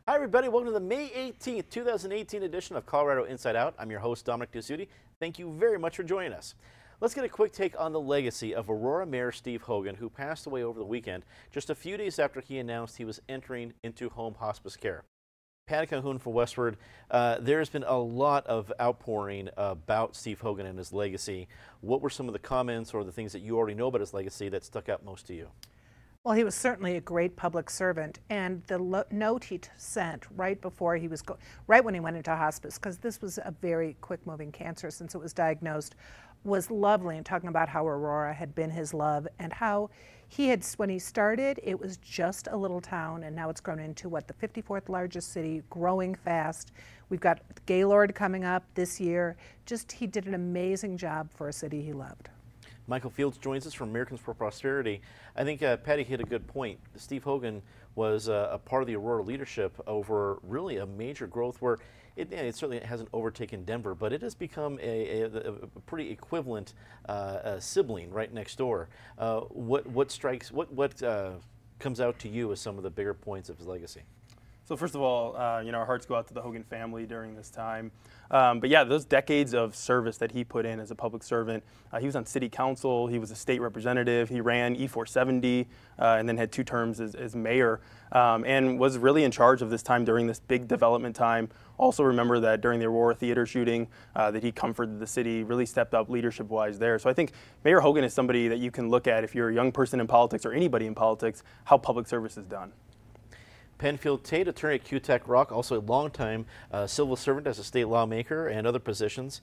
Hi, everybody. Welcome to the May 18th, 2018 edition of Colorado Inside Out. I'm your host, Dominic Dusuti. Thank you very much for joining us. Let's get a quick take on the legacy of Aurora Mayor Steve Hogan, who passed away over the weekend, just a few days after he announced he was entering into home hospice care. Patty Calhoun for Westward. There's been a lot of outpouring about Steve Hogan and his legacy. What were some of the comments or the things that you already know about his legacy that stuck out most to you? Well, he was certainly a great public servant, and the note he sent right before he was right when he went into hospice, because this was a very quick-moving cancer since it was diagnosed, was lovely, and talking about how Aurora had been his love and how he had, when he started, it was just a little town, and now it's grown into what, the 54th largest city, growing fast. We've got Gaylord coming up this year. Just, he did an amazing job for a city he loved. Michael Fields joins us from Americans for Prosperity. I think Patty hit a good point. Steve Hogan was a part of the Aurora leadership over really a major growth where it certainly hasn't overtaken Denver, but it has become a pretty equivalent sibling right next door. What comes out to you as some of the bigger points of his legacy? So first of all, our hearts go out to the Hogan family during this time. But yeah, those decades of service that he put in as a public servant, he was on city council, he was a state representative, he ran E470, and then had 2 terms as mayor, and was really in charge of this time during this big development time. Also remember that during the Aurora Theater shooting, that he comforted the city, really stepped up leadership-wise there. So I think Mayor Hogan is somebody that you can look at if you're a young person in politics or anybody in politics, how public service is done. Penfield Tate, attorney at QTech Rock, also a longtime civil servant as a state lawmaker and other positions.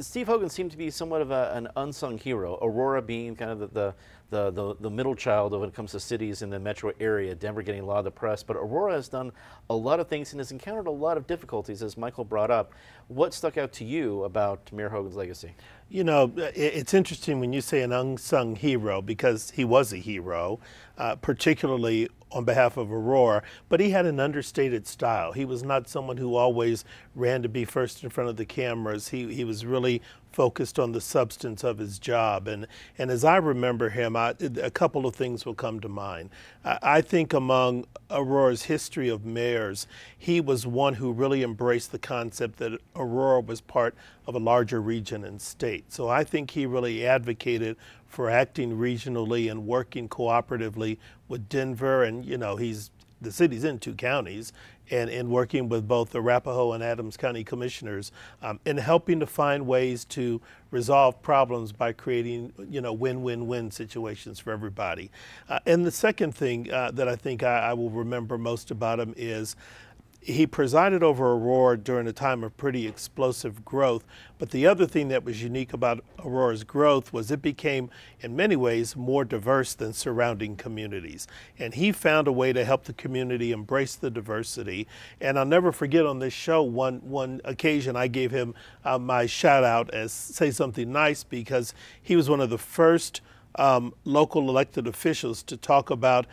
Steve Hogan seemed to be somewhat of an unsung hero, Aurora being kind of the middle child when it comes to cities in the metro area, Denver getting a lot of the press, but Aurora has done a lot of things and has encountered a lot of difficulties, as Michael brought up. What stuck out to you about Mayor Hogan's legacy? You know, it's interesting when you say an unsung hero, because he was a hero, particularly on behalf of Aurora, but he had an understated style. He was not someone who always ran to be first in front of the cameras. He was really focused on the substance of his job. And as I remember him, a couple of things will come to mind. I think among Aurora's history of mayors, he was one who really embraced the concept that Aurora was part of a larger region and state. So I think he really advocated for acting regionally and working cooperatively with Denver, and the city's in 2 counties, and working with both the Arapahoe and Adams County commissioners in helping to find ways to resolve problems by creating win-win-win situations for everybody. And the second thing that I think I will remember most about him is he presided over Aurora during a time of pretty explosive growth, but the other thing that was unique about Aurora's growth was it became, in many ways, more diverse than surrounding communities. And he found a way to help the community embrace the diversity. And I'll never forget on this show, one occasion I gave him my shout out as Say Something Nice, because he was one of the first local elected officials to talk about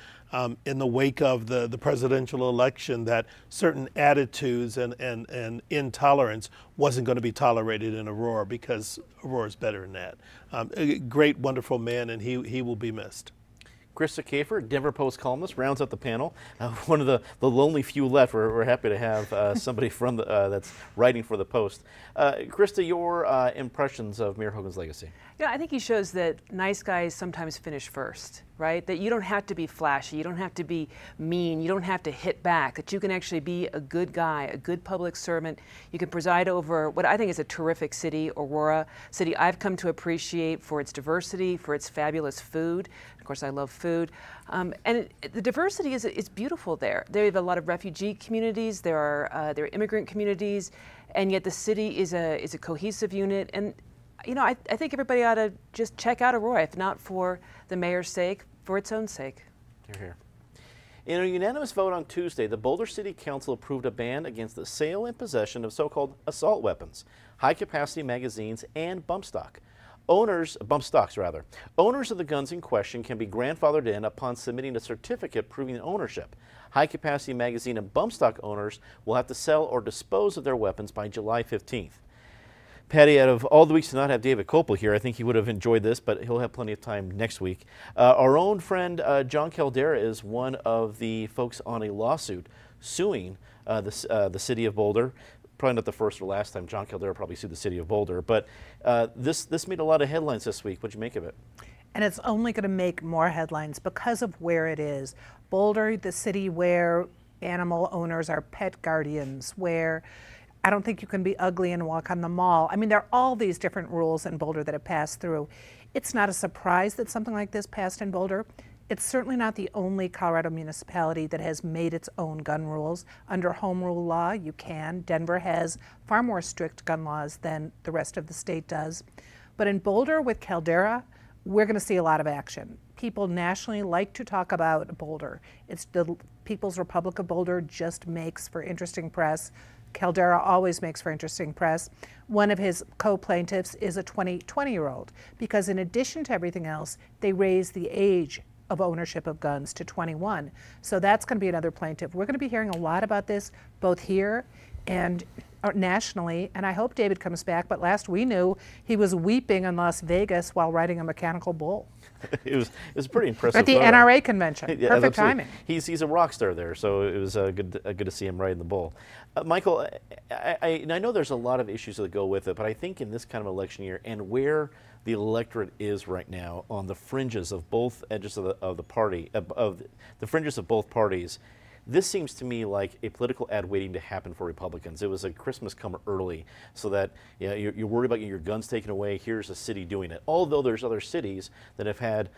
in the wake of the presidential election that certain attitudes and intolerance wasn't going to be tolerated in Aurora, because Aurora's better than that. A great, wonderful man, and he will be missed. Krista Kafer, Denver Post columnist, rounds out the panel. One of the lonely few left. We're happy to have somebody from that's writing for the Post. Krista, your impressions of Mayor Hogan's legacy? I think he shows that nice guys sometimes finish first, right? That you don't have to be flashy, you don't have to be mean, you don't have to hit back, that you can actually be a good guy, a good public servant. You can preside over what I think is a terrific city, Aurora, city I've come to appreciate for its diversity, for its fabulous food. Of course, I love food. The diversity is beautiful there. They have a lot of refugee communities, there are immigrant communities, and yet the city is a cohesive unit. And I think everybody ought to just check out Aurora, if not for the mayor's sake, for its own sake. Hear, hear. In a unanimous vote on Tuesday, the Boulder City Council approved a ban against the sale and possession of so-called assault weapons, high-capacity magazines, and bump stocks. Owners of the guns in question can be grandfathered in upon submitting a certificate proving ownership. High-capacity magazine and bump stock owners will have to sell or dispose of their weapons by July 15th. Patty, out of all the weeks to not have David Kopel here, I think he would have enjoyed this, but he'll have plenty of time next week. Our own friend John Caldera is one of the folks on a lawsuit suing the city of Boulder. Probably not the first or last time John Caldera probably sued the city of Boulder, but this made a lot of headlines this week. What'd you make of it? And it's only going to make more headlines because of where it is. Boulder, the city where animal owners are pet guardians, where I don't think you can be ugly and walk on the mall. I mean, there are all these different rules in Boulder that have passed through. It's not a surprise that something like this passed in Boulder. It's certainly not the only Colorado municipality that has made its own gun rules. Under home rule law, you can. Denver has far more strict gun laws than the rest of the state does. But in Boulder with Caldera, we're going to see a lot of action. People nationally like to talk about Boulder. It's the People's Republic of Boulder just makes for interesting press. Caldera always makes for interesting press. One of his co-plaintiffs is a 20-year-old because in addition to everything else, they raised the age of ownership of guns to 21. So that's going to be another plaintiff. We're going to be hearing a lot about this both here and nationally, and I hope David comes back, but last we knew he was weeping in Las Vegas while riding a mechanical bull. It was pretty impressive. At the photo. NRA convention. Yeah, Perfect absolutely. timing. He's a rock star there, so it was good to see him riding the bull. Michael, I know there's a lot of issues that go with it, but I think in this kind of election year and where the electorate is right now on the fringes of both edges of the party, of the fringes of both parties, this seems to me like a political ad waiting to happen for Republicans. It was a Christmas come early, so that you're worried about getting your guns taken away. Here's a city doing it. Although there's other cities that have had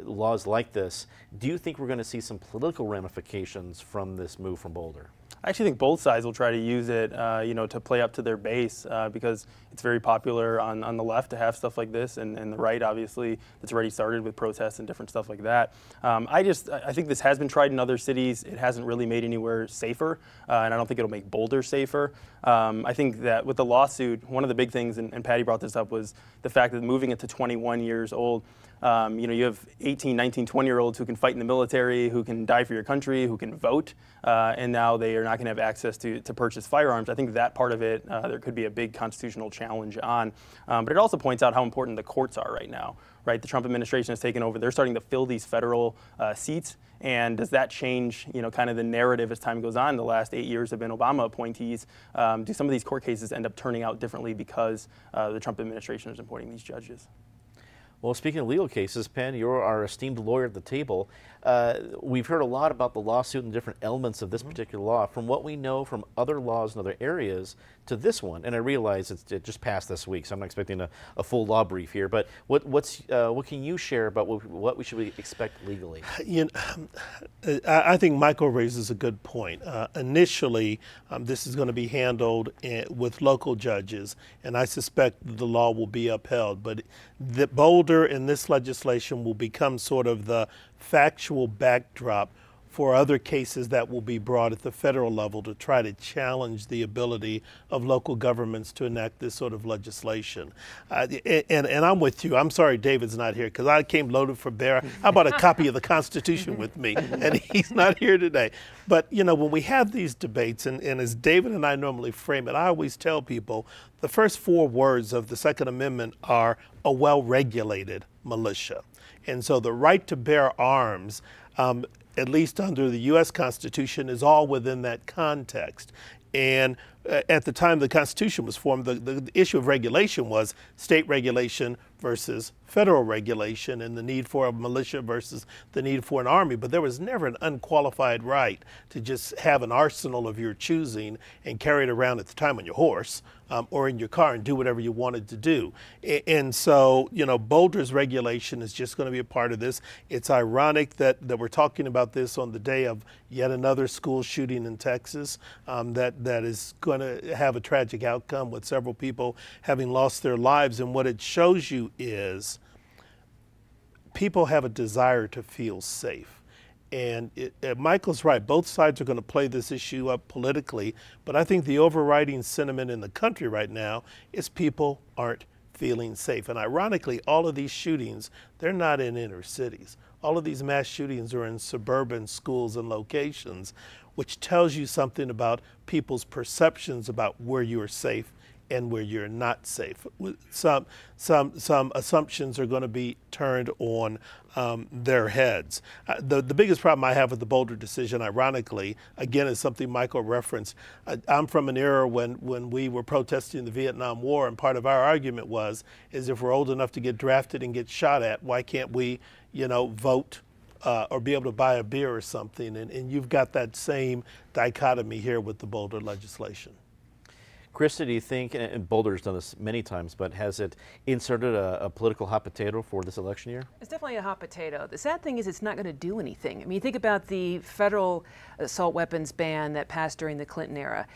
laws like this, do you think we're going to see some political ramifications from this move from Boulder? I actually think both sides will try to use it, to play up to their base because it's very popular on the left to have stuff like this, and the right, obviously, that's already started with protests and different stuff like that. I think this has been tried in other cities. It hasn't really made anywhere safer, and I don't think it'll make Boulder safer. I think that with the lawsuit, one of the big things, and Patty brought this up, was the fact that moving it to 21 years old, you have 18, 19, 20-year-olds who can fight in the military, who can die for your country, who can vote, and now they are not going to have access to purchase firearms. I think that part of it, there could be a big constitutional challenge on. But it also points out how important the courts are right now. Right, the Trump administration has taken over. They're starting to fill these federal seats. And does that change, kind of the narrative as time goes on? The last 8 years have been Obama appointees. Do some of these court cases end up turning out differently because the Trump administration is appointing these judges? Well, speaking of legal cases, Penn, you're our esteemed lawyer at the table. We've heard a lot about the lawsuit and different elements of this particular law. From what we know from other laws in other areas to this one, and I realize it just passed this week, so I'm not expecting a full law brief here, but what can you share about what we should expect legally? I think Michael raises a good point. Initially, this is going to be handled with local judges, and I suspect the law will be upheld, but the Boulder in this legislation will become sort of the factual backdrop for other cases that will be brought at the federal level to try to challenge the ability of local governments to enact this sort of legislation. And I'm with you. I'm sorry David's not here because I came loaded for bear. How about a copy of the Constitution with me? And he's not here today. But, when we have these debates, and as David and I normally frame it, I always tell people the first 4 words of the Second Amendment are a well-regulated militia. And so the right to bear arms, at least under the U.S. Constitution, is all within that context. And at the time the Constitution was formed, the issue of regulation was state regulation versus federal regulation and the need for a militia versus the need for an army. But there was never an unqualified right to just have an arsenal of your choosing and carry it around at the time on your horse or in your car and do whatever you wanted to do. And so, Boulder's regulation is just going to be a part of this. It's ironic that we're talking about this on the day of yet another school shooting in Texas that is going to have a tragic outcome with several people having lost their lives. And what it shows you is people have a desire to feel safe. And Michael's right. Both sides are going to play this issue up politically. But I think the overriding sentiment in the country right now is people aren't feeling safe. And ironically, all of these shootings, they're not in inner cities. All of these mass shootings are in suburban schools and locations, which tells you something about people's perceptions about where you are safe and where you're not safe. Some assumptions are going to be turned on their heads. The biggest problem I have with the Boulder decision, ironically, again, is something Michael referenced. I'm from an era when we were protesting the Vietnam War, and part of our argument is if we're old enough to get drafted and get shot at, why can't we, vote or be able to buy a beer or something? And you've got that same dichotomy here with the Boulder legislation. Krista, do you think, and Boulder's done this many times, but has it inserted a political hot potato for this election year? It's definitely a hot potato. The sad thing is it's not going to do anything. I mean, you think about the federal assault weapons ban that passed during the Clinton era.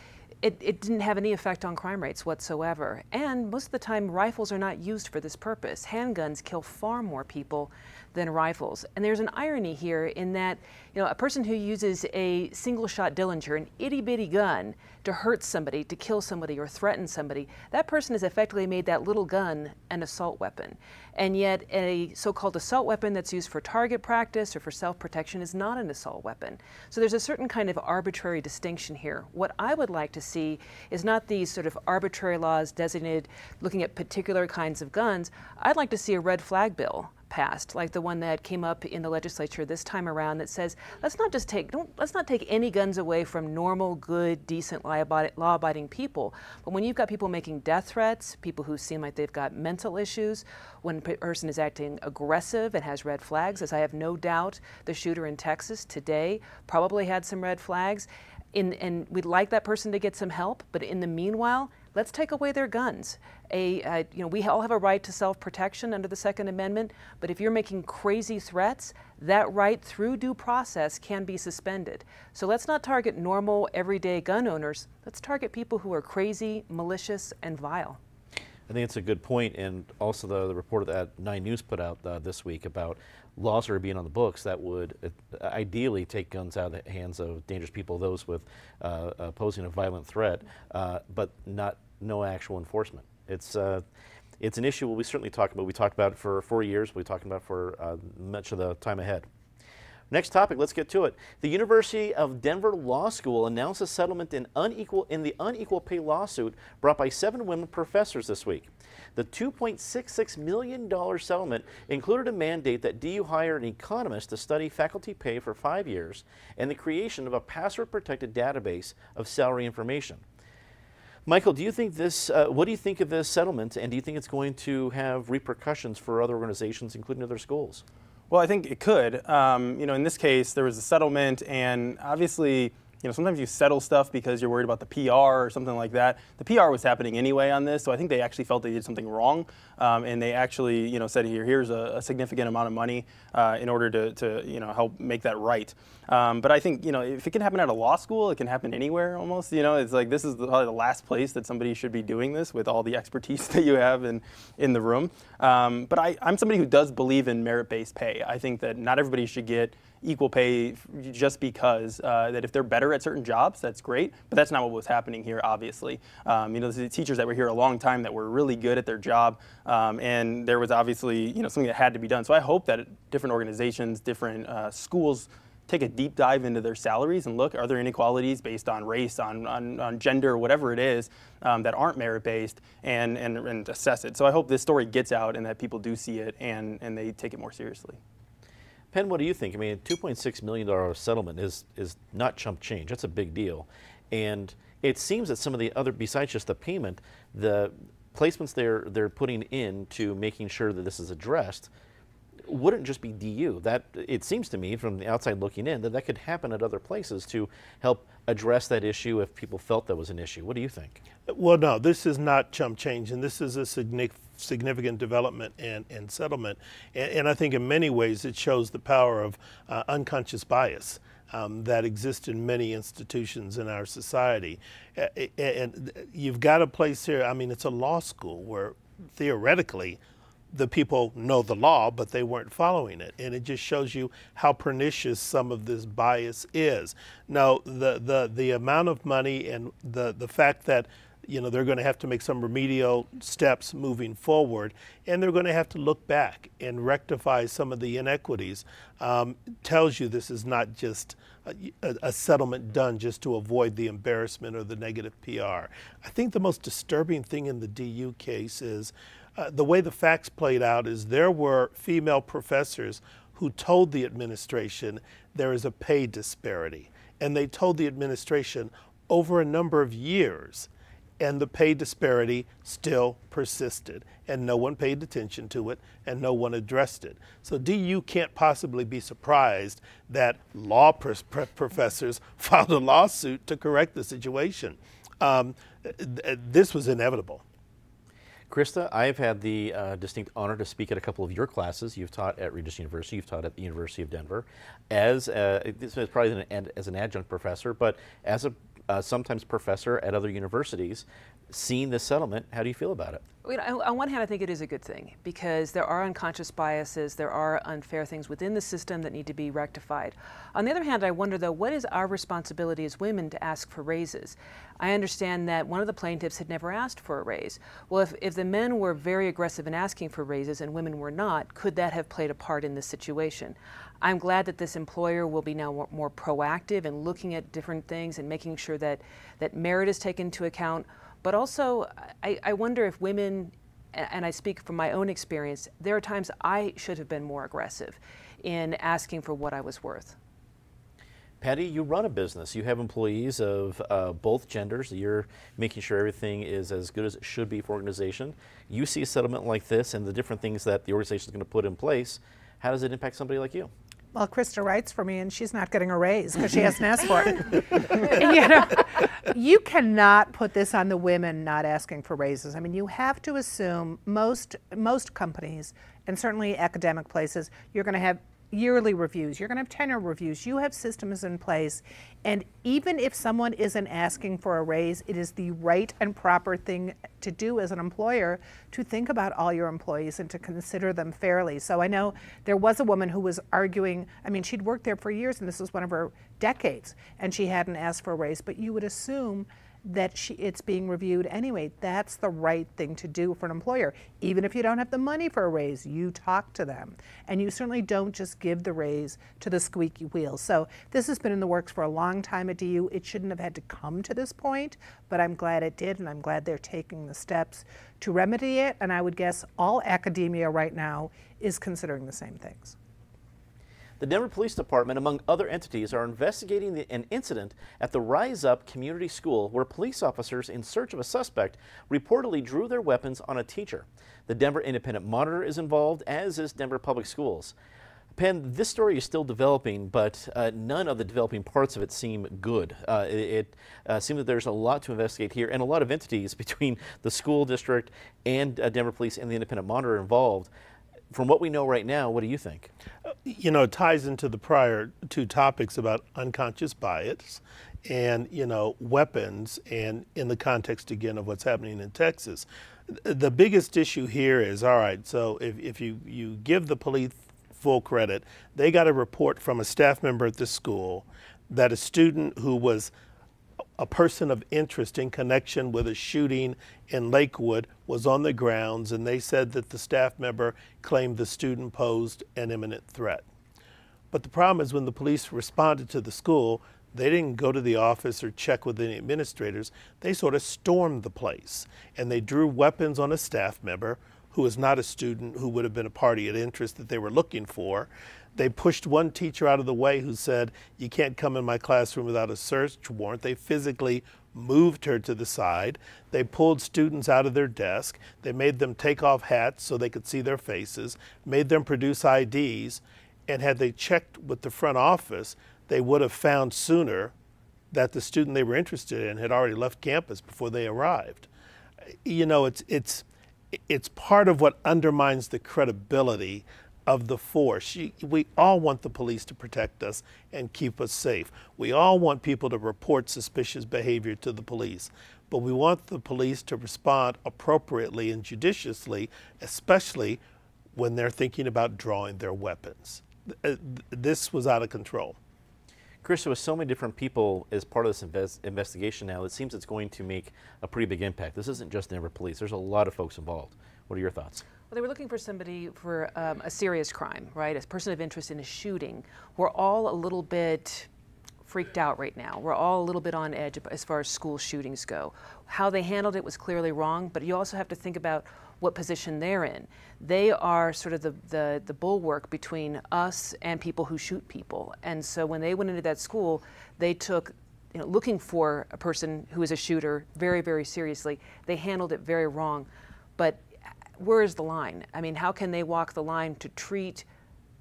It didn't have any effect on crime rates whatsoever. And most of the time, rifles are not used for this purpose. Handguns kill far more people than rifles. And there's an irony here in that, a person who uses a single-shot Dillinger, an itty-bitty gun, to hurt somebody, to kill somebody, or threaten somebody, that person has effectively made that little gun an assault weapon. And yet a so-called assault weapon that's used for target practice or for self-protection is not an assault weapon. So there's a certain kind of arbitrary distinction here. What I would like to see is not these sort of arbitrary laws designated looking at particular kinds of guns. I'd like to see a red flag bill passed, like the one that came up in the legislature this time around, that says let's not take any guns away from normal, good, decent, law-abiding people. But when you've got people making death threats, people who seem like they've got mental issues, when a person is acting aggressive and has red flags, as I have no doubt the shooter in Texas today probably had some red flags, and we'd like that person to get some help, but in the meanwhile, let's take away their guns. We all have a right to self-protection under the Second Amendment, but if you're making crazy threats, that right through due process can be suspended. So let's not target normal, everyday gun owners. Let's target people who are crazy, malicious, and vile. I think it's a good point, and also the report that 9 News put out this week about laws that are being on the books that would ideally take guns out of the hands of dangerous people, those with posing a violent threat, but no actual enforcement. It's an issue we'll be certainly talking about. We talked about it for 4 years. We'll be talking about it for much of the time ahead. Next topic, let's get to it. The University of Denver Law School announced a settlement in the unequal pay lawsuit brought by 7 women professors this week. The $2.66 million settlement included a mandate that DU hire an economist to study faculty pay for 5 years and the creation of a password-protected database of salary information. Michael, do you think what do you think of this settlement, and do you think it's going to have repercussions for other organizations, including other schools? Well, I think it could. In this case, there was a settlement, and obviously, sometimes you settle stuff because you're worried about the PR or something like that. The PR was happening anyway on this, so I think they actually felt they did something wrong, and they actually, said here's a significant amount of money in order to help make that right. But I think, if it can happen at a law school, it can happen anywhere almost. It's like this is probably the last place that somebody should be doing this with all the expertise that you have in the room. But I'm somebody who does believe in merit-based pay. I think that not everybody should get equal pay just because that if they're better at certain jobs, that's great, but that's not what was happening here, obviously. The teachers that were here a long time that were really good at their job, and there was obviously something that had to be done. So I hope that different organizations, different schools take a deep dive into their salaries and look, are there inequalities based on race, on gender, whatever it is, that aren't merit-based, and assess it. So I hope this story gets out and that people do see it and they take it more seriously. Penn, what do you think? I mean, a $2.6 million settlement is not chump change. That's a big deal. And it seems that some of the other, besides just the payment, the placements they're putting into making sure that this is addressed wouldn't just be DU. That, it seems to me from the outside looking in, that could happen at other places to help address that issue if people felt that was an issue. What do you think? Well, no, this is not chump change, and this is a significant development and settlement. And I think in many ways it shows the power of unconscious bias that exists in many institutions in our society. And you've got a place here, I mean, it's a law school where theoretically the people know the law, but they weren't following it. And it just shows you how pernicious some of this bias is. Now, the amount of money and the fact that they're going to have to make some remedial steps moving forward, and they're going to have to look back and rectify some of the inequities. Tells you this is not just a settlement done just to avoid the embarrassment or the negative PR. I think the most disturbing thing in the DU case is the way the facts played out is there were female professors who told the administration there is a pay disparity, and they told the administration over a number of years, and the pay disparity still persisted, and no one paid attention to it, and no one addressed it. So DU can't possibly be surprised that law professors filed a lawsuit to correct the situation. This was inevitable. Krista, I've had the distinct honor to speak at a couple of your classes. You've taught at Regis University, you've taught at the University of Denver, as this is probably as an adjunct professor, but as a sometimes professor at other universities. Seeing this settlement, how do you feel about it? On one hand, I think it is a good thing because there are unconscious biases, there are unfair things within the system that need to be rectified. On the other hand, I wonder though, what is our responsibility as women to ask for raises? I understand that one of the plaintiffs had never asked for a raise. Well, if the men were very aggressive in asking for raises and women were not, could that have played a part in this situation? I'm glad that this employer will be now more proactive in looking at different things and making sure that merit is taken into account. But also, I wonder if women, and I speak from my own experience, there are times I should have been more aggressive in asking for what I was worth. Patty, you run a business. You have employees of both genders. You're making sure everything is as good as it should be for organization. You see a settlement like this and the different things that the organization is going to put in place. How does it impact somebody like you? Well, Krista writes for me, and she's not getting a raise because she hasn't asked for it. You cannot put this on the women not asking for raises. I mean, you have to assume most companies, and certainly academic places, you're going to have yearly reviews, you're going to have tenure reviews, you have systems in place, and even if someone isn't asking for a raise, it is the right and proper thing to do as an employer to think about all your employees and to consider them fairly. So I know there was a woman who was arguing, I mean, she'd worked there for years and this was one of her decades, and she hadn't asked for a raise, but you would assume that it's being reviewed anyway. That's the right thing to do for an employer. Even if you don't have the money for a raise, you talk to them. And you certainly don't just give the raise to the squeaky wheel. So this has been in the works for a long time at DU. It shouldn't have had to come to this point, but I'm glad it did, and I'm glad they're taking the steps to remedy it. And I would guess all academia right now is considering the same things. The Denver Police Department, among other entities, are investigating an incident at the Rise Up Community School where police officers in search of a suspect reportedly drew their weapons on a teacher. The Denver Independent Monitor is involved, as is Denver Public Schools. Penn, this story is still developing, but none of the developing parts of it seem good. It seems that there's a lot to investigate here, and a lot of entities between the school district and Denver Police and the Independent Monitor involved. From what we know right now, what do you think? You know, it ties into the prior two topics about unconscious bias and, weapons, and in the context, again, of what's happening in Texas. The biggest issue here is, all right, so if you give the police full credit, they got a report from a staff member at the school that a student who was a person of interest in connection with a shooting in Lakewood was on the grounds, and they said that the staff member claimed the student posed an imminent threat. But the problem is when the police responded to the school, they didn't go to the office or check with any administrators. They sort of stormed the place, and they drew weapons on a staff member who was not a student who would have been a party of interest that they were looking for. They pushed one teacher out of the way who said, "You can't come in my classroom without a search warrant." They physically moved her to the side. They pulled students out of their desk. They made them take off hats so they could see their faces, made them produce IDs, and had they checked with the front office, they would have found sooner that the student they were interested in had already left campus before they arrived. It's part of what undermines the credibility of the force. We all want the police to protect us and keep us safe. We all want people to report suspicious behavior to the police, but we want the police to respond appropriately and judiciously, especially when they're thinking about drawing their weapons. This was out of control. Krista, with so many different people as part of this investigation now, it seems it's going to make a pretty big impact. This isn't just Denver police. There's a lot of folks involved. What are your thoughts? Well, they were looking for somebody for a serious crime, right? A person of interest in a shooting. We're all a little bit freaked out right now. We're all a little bit on edge as far as school shootings go. How they handled it was clearly wrong, but you also have to think about what position they're in. They are sort of the bulwark between us and people who shoot people. And so when they went into that school, they took, looking for a person who is a shooter very, very seriously. They handled it very wrong. But where is the line? I mean, how can they walk the line to treat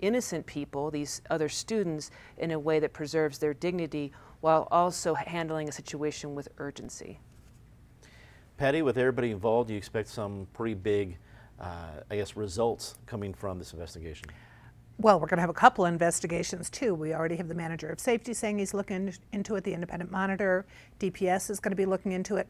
innocent people, these other students, in a way that preserves their dignity while also handling a situation with urgency? Patty, with everybody involved, do you expect some pretty big, I guess, results coming from this investigation? Well, we're going to have a couple investigations too. We already have the manager of safety saying he's looking into it. The independent monitor, DPS, is going to be looking into it.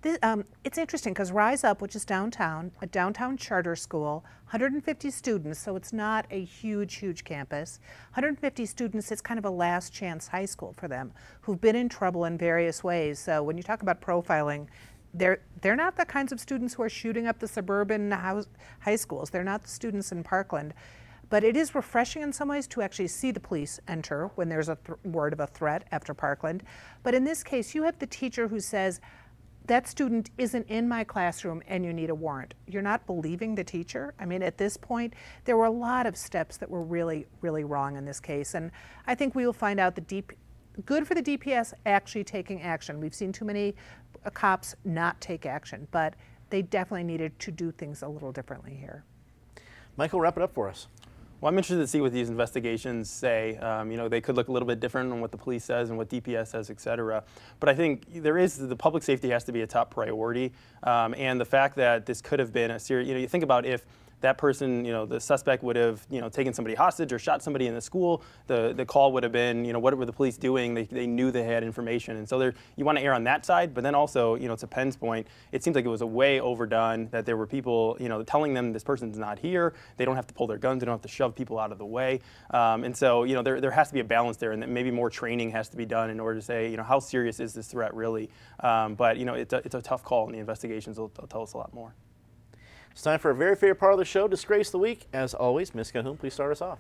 It's interesting because Rise Up, which is downtown, a downtown charter school, 150 students, so it's not a huge campus. 150 students, it's kind of a last chance high school for them who've been in trouble in various ways. So when you talk about profiling, they're not the kinds of students who are shooting up the suburban high schools. They're not the students in Parkland. But it is refreshing in some ways to actually see the police enter when there's a word of a threat after Parkland. But in this case, you have the teacher who says, that student isn't in my classroom and you need a warrant. You're not believing the teacher. I mean, at this point, there were a lot of steps that were really wrong in this case. And I think we will find out good for the DPS actually taking action. We've seen too many cops not take action, but they definitely needed to do things a little differently here. Michael, wrap it up for us. Well, I'm interested to see what these investigations say. They could look a little bit different on what the police says and what DPS says, et cetera. But I think the public safety has to be a top priority. And the fact that this could have been a serious, you think about if that person, the suspect would have, taken somebody hostage or shot somebody in the school, the call would have been, what were the police doing? They knew they had information. And so you want to err on that side, but then also, to Penn's point, it seems like it was a way overdone, that there were people, telling them this person's not here, they don't have to pull their guns, they don't have to shove people out of the way. And so, there has to be a balance there, and that maybe more training has to be done in order to say, how serious is this threat really? But, it's a tough call, and the investigations will tell us a lot more. It's time for a very favorite part of the show, Disgrace of the Week. As always, Ms. Calhoun, please start us off.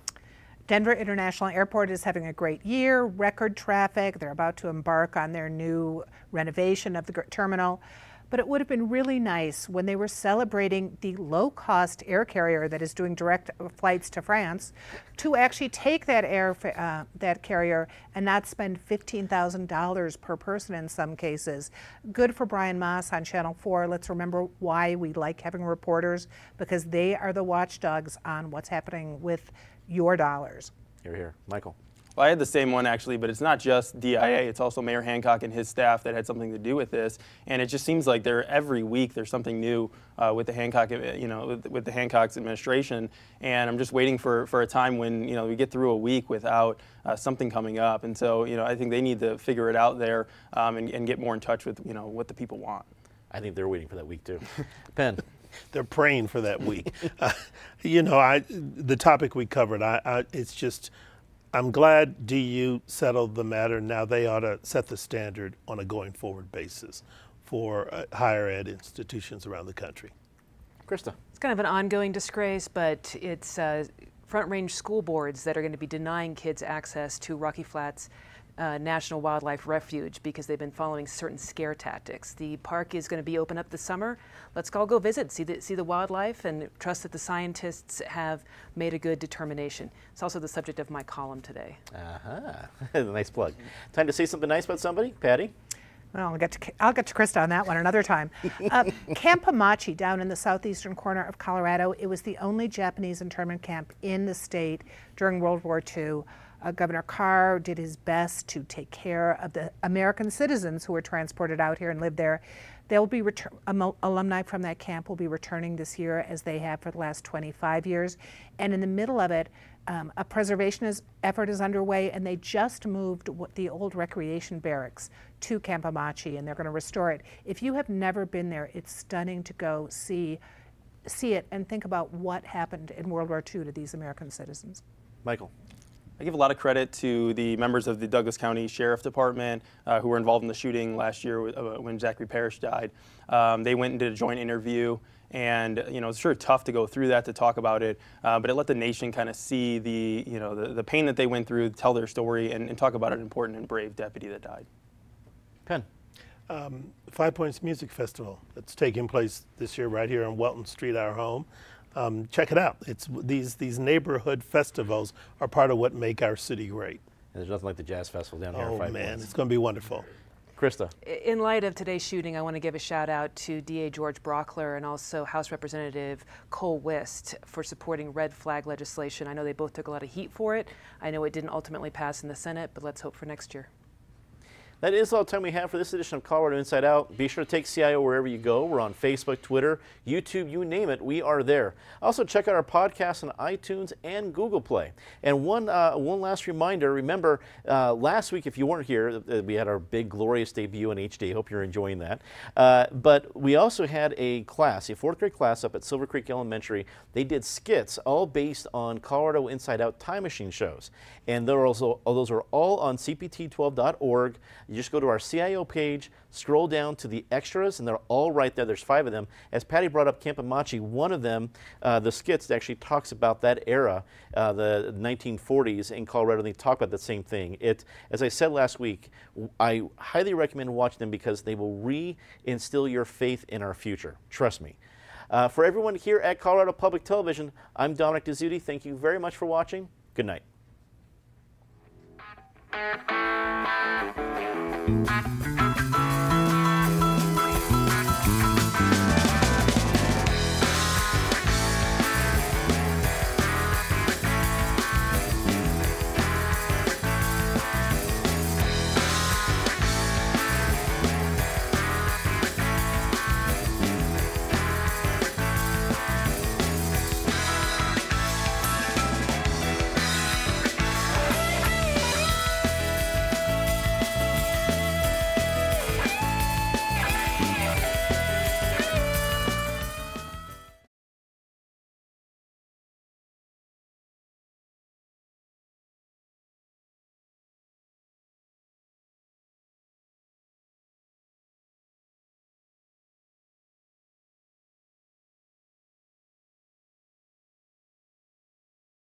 Denver International Airport is having a great year, record traffic. They're about to embark on their new renovation of the terminal. But it would have been really nice when they were celebrating the low-cost air carrier that is doing direct flights to France to actually take that that carrier and not spend $15,000 per person in some cases. Good for Brian Moss on Channel 4. Let's remember why we like having reporters, because they are the watchdogs on what's happening with your dollars. Hear, hear. Michael. Well, I had the same one actually, but it's not just DIA, it's also Mayor Hancock and his staff that had something to do with this. And it just seems like every week there's something new with the Hancock, with the Hancock's administration. And I'm just waiting for a time when, we get through a week without something coming up. And so, I think they need to figure it out there and get more in touch with, what the people want. I think they're waiting for that week too. Penn. They're praying for that week. The topic we covered, it's just, I'm glad DU settled the matter. Now they ought to set the standard on a going forward basis for higher ed institutions around the country. Krista. It's kind of an ongoing disgrace, but it's Front Range school boards that are going to be denying kids access to Rocky Flats National Wildlife Refuge because they've been following certain scare tactics. The park is going to be open up this summer. Let's all go visit, see the wildlife, and trust that the scientists have made a good determination. It's also the subject of my column today. Nice plug. Time to say something nice about somebody, Patty. Well, I'll get to Krista on that one another time. Camp Hamachi down in the southeastern corner of Colorado. It was the only Japanese internment camp in the state during World War II. Governor Carr did his best to take care of the American citizens who were transported out here and lived there. They'll be alumni from that camp will be returning this year, as they have for the last 25 years. And in the middle of it, a preservation effort is underway, and they just moved the old recreation barracks to Camp Hamachi, and they're going to restore it. If you have never been there, it's stunning to go see it and think about what happened in World War II to these American citizens. Michael. I give a lot of credit to the members of the Douglas County Sheriff Department who were involved in the shooting last year when Zachary Parrish died. They went and did a joint interview, and it's sure tough to go through that, to talk about it, but it let the nation kind of see the pain that they went through, tell their story, and talk about an important and brave deputy that died. Pen. 5 Points Music Festival that's taking place this year right here on Welton Street, our home. Check it out. It's these neighborhood festivals are part of what make our city great. And there's nothing like the Jazz Festival down here. Oh at 5 man, Points. it's going to be wonderful. Krista. In light of today's shooting, I want to give a shout out to DA George Brockler and also House Representative Cole Wist for supporting red flag legislation. I know they both took a lot of heat for it. I know it didn't ultimately pass in the Senate, but let's hope for next year. That is all the time we have for this edition of Colorado Inside Out. Be sure to take CIO wherever you go. We're on Facebook, Twitter, YouTube, you name it, we are there. Also, check out our podcast on iTunes and Google Play. And one last reminder, remember, last week, if you weren't here, we had our big, glorious debut on HD. Hope you're enjoying that. But we also had a class, a 4th grade class up at Silver Creek Elementary. They did skits, all based on Colorado Inside Out time machine shows. And those are all on cpt12.org. You just go to our CIO page, scroll down to the extras, and they're all right there. There's 5 of them. As Patty brought up Campamachi, one of them, the skits, actually talks about that era, the 1940s in Colorado. They talk about the same thing. As I said last week, I highly recommend watching them because they will re-instill your faith in our future. Trust me. For everyone here at Colorado Public Television, I'm Dominic Dezzutti. Thank you very much for watching. Good night.